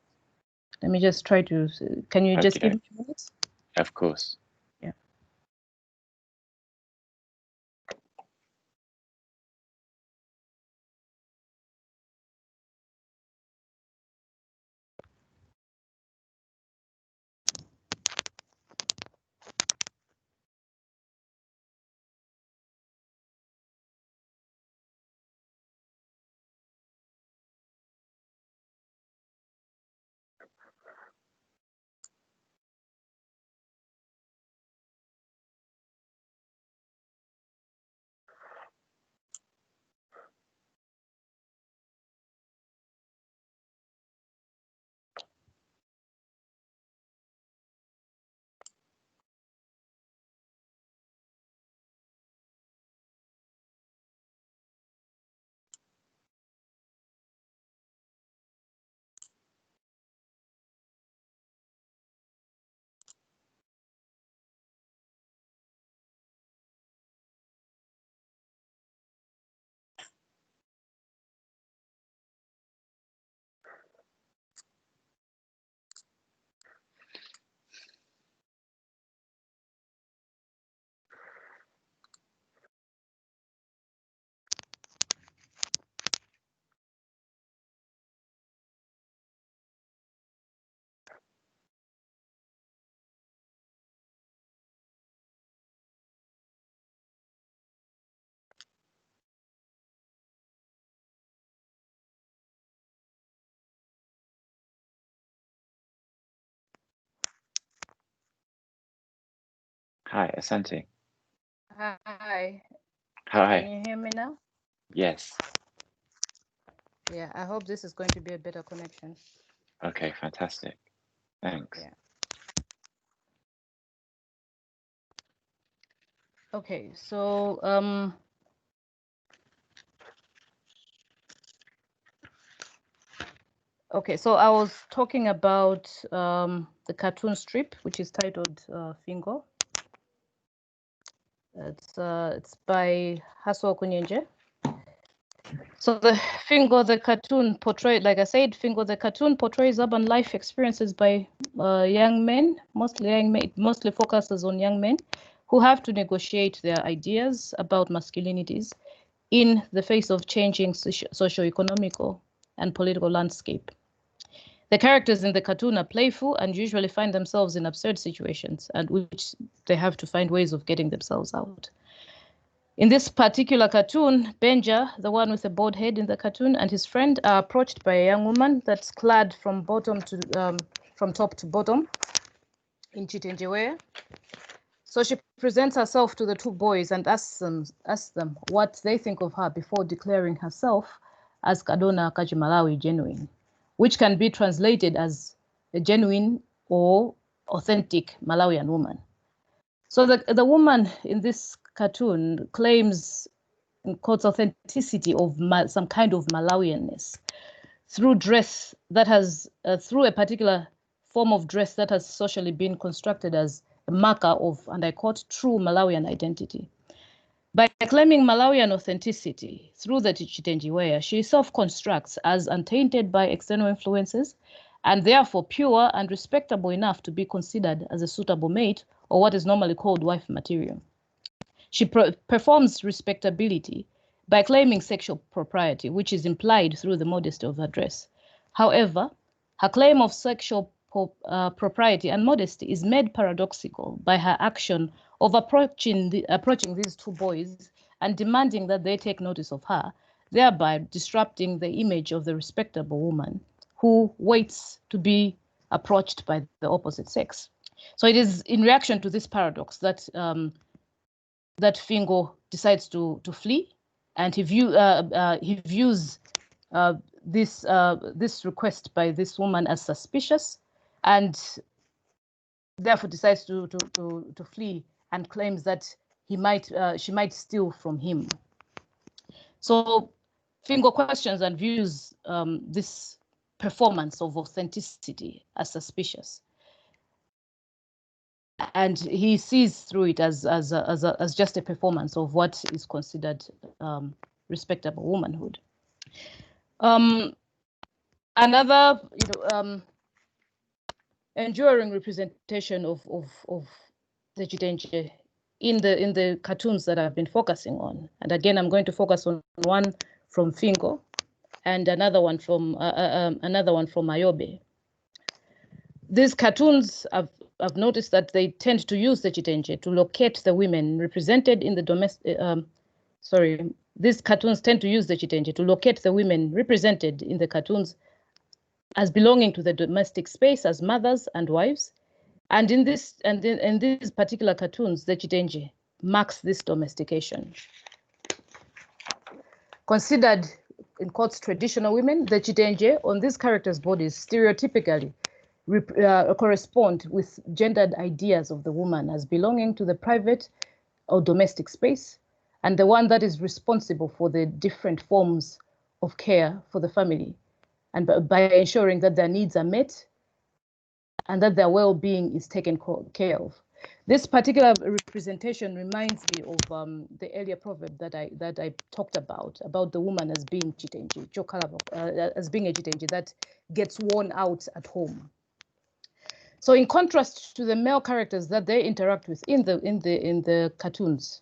let me just try to. Can you just give me a minute? Of course. Hi, Asante. Hi. Hi. Can you hear me now? Yes. Yeah, I hope this is going to be a better connection. Okay, fantastic. Thanks. Yeah. Okay, so I was talking about the cartoon strip, which is titled Fingo. It's by Hasso Kunyenje. So the Fingo, the cartoon portrayed, like I said, Fingo, the cartoon portrays urban life experiences by young men, mostly young men. It mostly focuses on young men who have to negotiate their ideas about masculinities in the face of changing socio-economical and political landscape. The characters in the cartoon are playful and usually find themselves in absurd situations, and which they have to find ways of getting themselves out. In this particular cartoon, Benja, the one with the bald head in the cartoon, and his friend are approached by a young woman that's clad from top to bottom in Chitenje wear. So she presents herself to the two boys and asks them what they think of her before declaring herself as Kadona Kachimalawi genuine, which can be translated as a genuine or authentic Malawian woman. So the woman in this cartoon claims, in quotes, authenticity of some kind of Malawianness through dress that has, through a particular form of dress that has socially been constructed as a marker of, and I quote, true Malawian identity. By claiming Malawian authenticity through the Chitenji wear, she self-constructs as untainted by external influences and therefore pure and respectable enough to be considered as a suitable mate or what is normally called wife material. She performs respectability by claiming sexual propriety, which is implied through the modesty of her dress. However, her claim of sexual propriety and modesty is made paradoxical by her action of approaching these two boys and demanding that they take notice of her, thereby disrupting the image of the respectable woman who waits to be approached by the opposite sex. So it is in reaction to this paradox that that Fingo decides to flee, and he views this request by this woman as suspicious, and therefore decides to flee and claims that she might steal from him. So Fingo questions and views this performance of authenticity as suspicious, and he sees through it as just a performance of what is considered respectable womanhood. Another, enduring representation of the Chitenje in the cartoons that I've been focusing on, and again, I'm going to focus on one from Fingo and another one from Ayobe. These cartoons, I've noticed that they tend to use the Chitenje to locate the women represented in the domestic. These cartoons tend to use the Chitenje to locate the women represented in the cartoons as belonging to the domestic space as mothers and wives. And in these particular cartoons, the Chitenje marks this domestication. Considered, in quotes, traditional women, the Chitenje on these characters' bodies stereotypically correspond with gendered ideas of the woman as belonging to the private or domestic space, and the one that is responsible for the different forms of care for the family, and by ensuring that their needs are met and that their well-being is taken care of. This particular representation reminds me of the earlier proverb that I talked about the woman as being Chitenje, as being a Chitenje that gets worn out at home. So in contrast to the male characters that they interact with in the cartoons,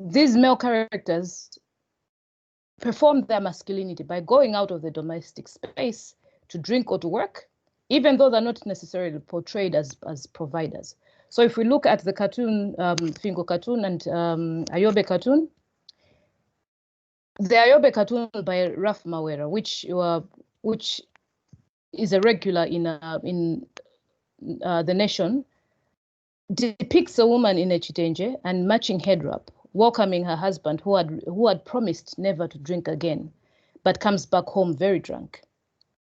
these male characters perform their masculinity by going out of the domestic space to drink or to work, even though they're not necessarily portrayed as providers. So if we look at the cartoon, Fingo cartoon and Ayobe cartoon, the Ayobe cartoon by Raf Mawera, which is a regular in the nation, depicts a woman in a chitenje and matching head wrap, welcoming her husband who had promised never to drink again, but comes back home very drunk.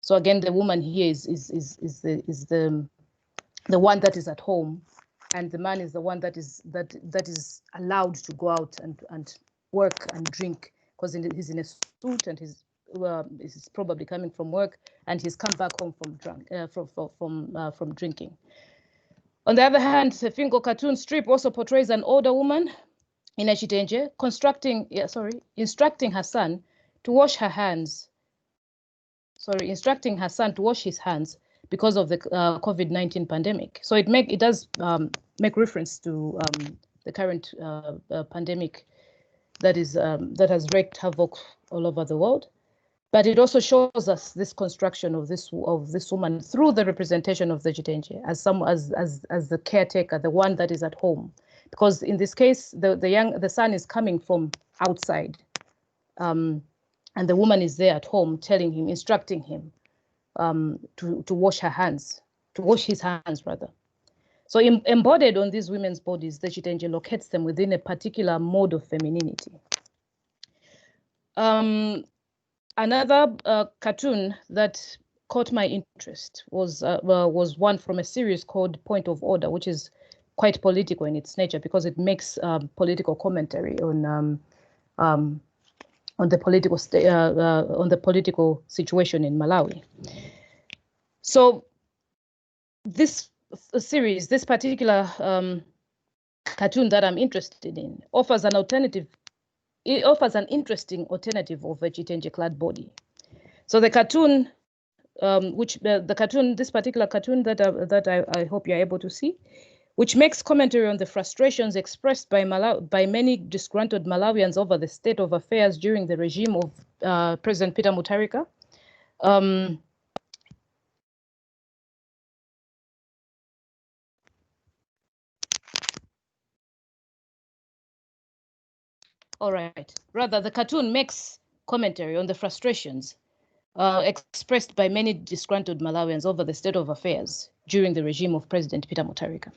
So again, the woman here is the one that is at home, and the man is the one that is allowed to go out and work and drink, because he's in a suit and he's probably coming from work, and he's come back home from drinking. On the other hand, the Fingo cartoon strip also portrays an older woman in a chitenje instructing her son to wash her hands. Instructing her son to wash his hands because of the COVID-19 pandemic. So it does make reference to the current pandemic that has wreaked havoc all over the world. But it also shows us this construction of this woman through the representation of the chitenje as the caretaker, the one that is at home, because in this case the son is coming from outside, and the woman is there at home, telling him, instructing him to wash his hands rather. So embodied on these women's bodies, the chitenje locates them within a particular mode of femininity. Another cartoon that caught my interest was one from a series called Point of Order, which is quite political in its nature because it makes political commentary on the political situation in Malawi. So this series, this particular cartoon that I'm interested in, offers an alternative. It offers an interesting alternative of a chitenje-clad body. So the cartoon, this particular cartoon that I hope you're able to see, which makes commentary on the frustrations expressed by many disgruntled Malawians over the state of affairs during the regime of President Peter Mutharika. All right. Rather, the cartoon makes commentary on the frustrations expressed by many disgruntled Malawians over the state of affairs during the regime of President Peter Mutharika.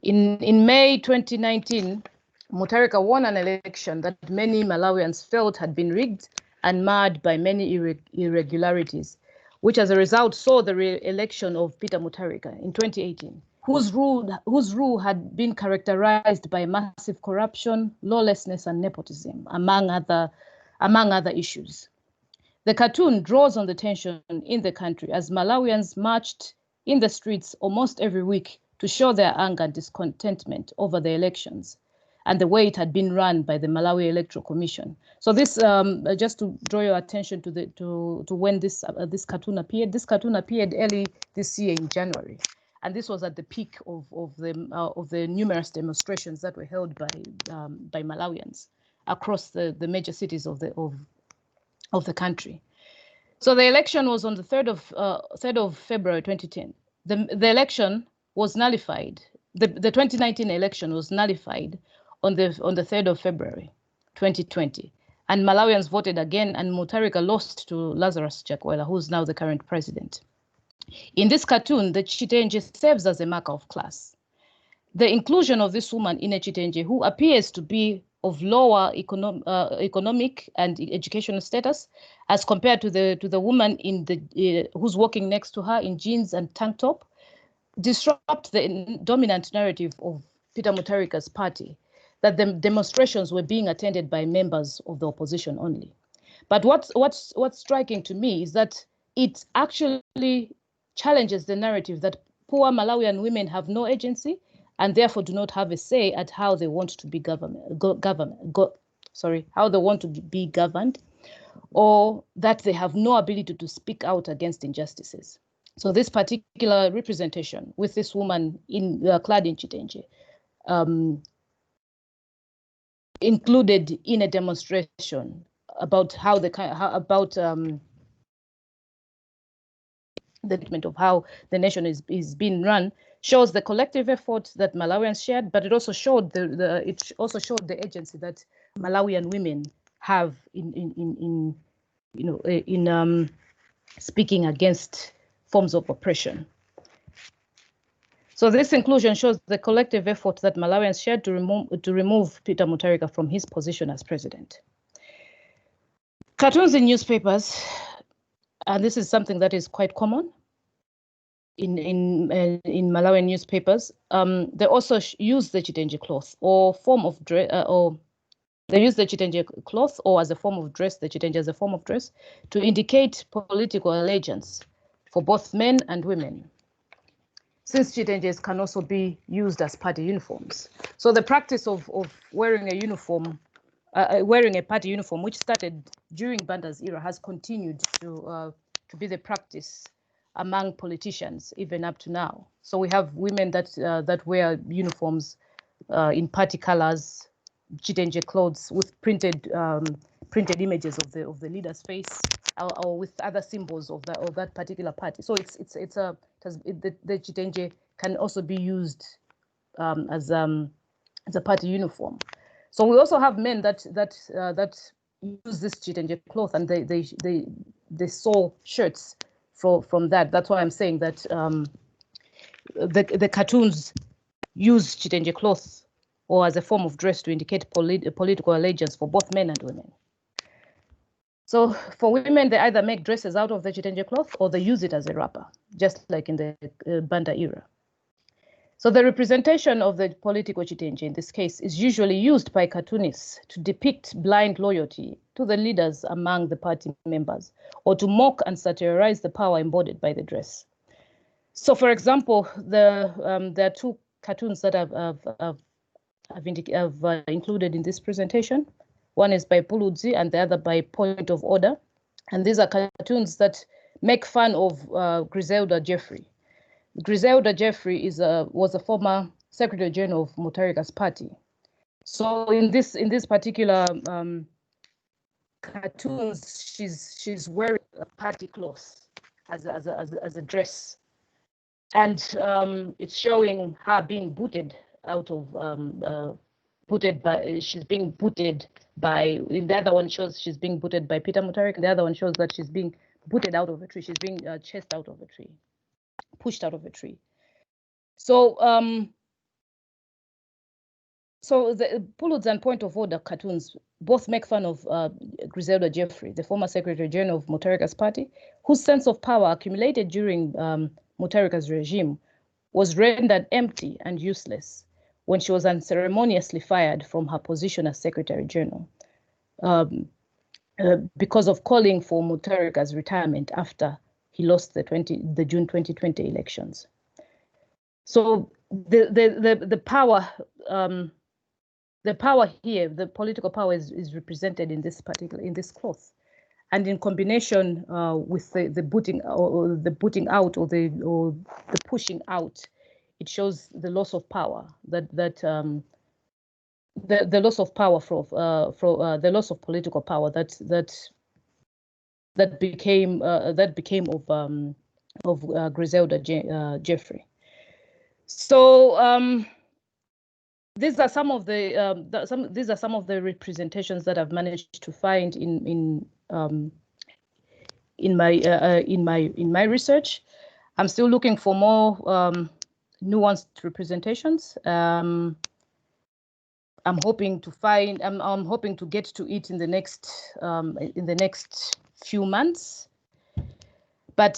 In May 2019, Mutharika won an election that many Malawians felt had been rigged and marred by many irregularities, which as a result saw the re-election of Peter Mutharika in 2018, whose rule had been characterized by massive corruption, lawlessness, and nepotism, among other issues. The cartoon draws on the tension in the country as Malawians marched in the streets almost every week to show their anger and discontentment over the elections and the way it had been run by the Malawi Electoral Commission. So this, just to draw your attention to when this cartoon appeared. This cartoon appeared early this year in January, and this was at the peak of the numerous demonstrations that were held by Malawians across the major cities of the country. So the election was on the 3rd of February 2010. The election was nullified. The 2019 election was nullified on the 3rd of February 2020, and Malawians voted again, and Mutharika lost to Lazarus Chakwera, who's now the current president. In this cartoon, the chitenje serves as a marker of class. The inclusion of this woman in a chitenje who appears to be of lower economic and educational status as compared to the woman who's walking next to her in jeans and tank top, disrupt the dominant narrative of Peter Mutharika's party, that the demonstrations were being attended by members of the opposition only. But what's striking to me is that it actually challenges the narrative that poor Malawian women have no agency and therefore do not have a say at how they want to be how they want to be governed, or that they have no ability to speak out against injustices. So this particular representation with this woman clad in chitenje, included in a demonstration about the treatment of how the nation is being run, shows the collective effort that Malawians shared, but it also showed the agency that Malawian women have in speaking against forms of oppression. So this inclusion shows the collective effort that Malawians shared to remove Peter Mutharika from his position as president. Cartoons in newspapers, and this is something that is quite common in Malawian newspapers. They also use the Chitenje cloth or form of dress, or they use the Chitenje cloth or as a form of dress, the Chitenje as a form of dress, to indicate political allegiance for both men and women, since Chitenjes can also be used as party uniforms. So the practice of wearing a uniform, wearing a party uniform, which started during Banda's era, has continued to be the practice among politicians even up to now. So we have women that wear uniforms in party colors, Chitenje clothes with printed images of the leader's face, or with other symbols of that particular party. So the Chitenje can also be used as a party uniform. So we also have men that use this Chitenje cloth, and they sew shirts from that. That's why I'm saying that the cartoons use Chitenje cloth or as a form of dress to indicate political allegiance for both men and women. So for women, they either make dresses out of the Chitenje cloth or they use it as a wrapper, just like in the Banda era. So the representation of the political Chitenje in this case is usually used by cartoonists to depict blind loyalty to the leaders among the party members, or to mock and satirize the power embodied by the dress. So, for example, there are two cartoons that I've included in this presentation. One is by Puludzi and the other by Point of Order. And these are cartoons that make fun of Griselda Jeffrey. Griselda Jeffrey was a former Secretary General of Mutharika's party. So in this particular cartoons, she's wearing a party cloth as a dress, and it's showing her being booted out of she's being booted by, the other one shows she's being booted by Peter Mutharika, the other one shows that she's being booted out of a tree, she's being chased out of a tree, pushed out of a tree. So so the Pulitzer and Point of Order cartoons both make fun of Griselda Jeffrey, the former Secretary General of Mutharika's party, whose sense of power accumulated during Mutharika's regime was rendered empty and useless when she was unceremoniously fired from her position as Secretary General because of calling for Mutharika's retirement after he lost the June 2020 elections. So the power here, the political power is represented in this cloth, and in combination with the booting out or the pushing out, it shows the loss of power the loss of power the loss of political power that became of Griselda Jeffrey. So these are some of the representations that I've managed to find in my research. I'm still looking for more nuanced representations. I'm hoping to get to it in the next few months. But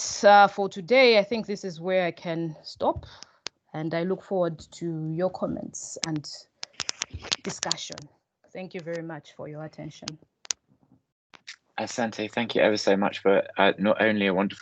for today, I think this is where I can stop. And I look forward to your comments and discussion. Thank you very much for your attention. Asante, thank you ever so much for not only a wonderful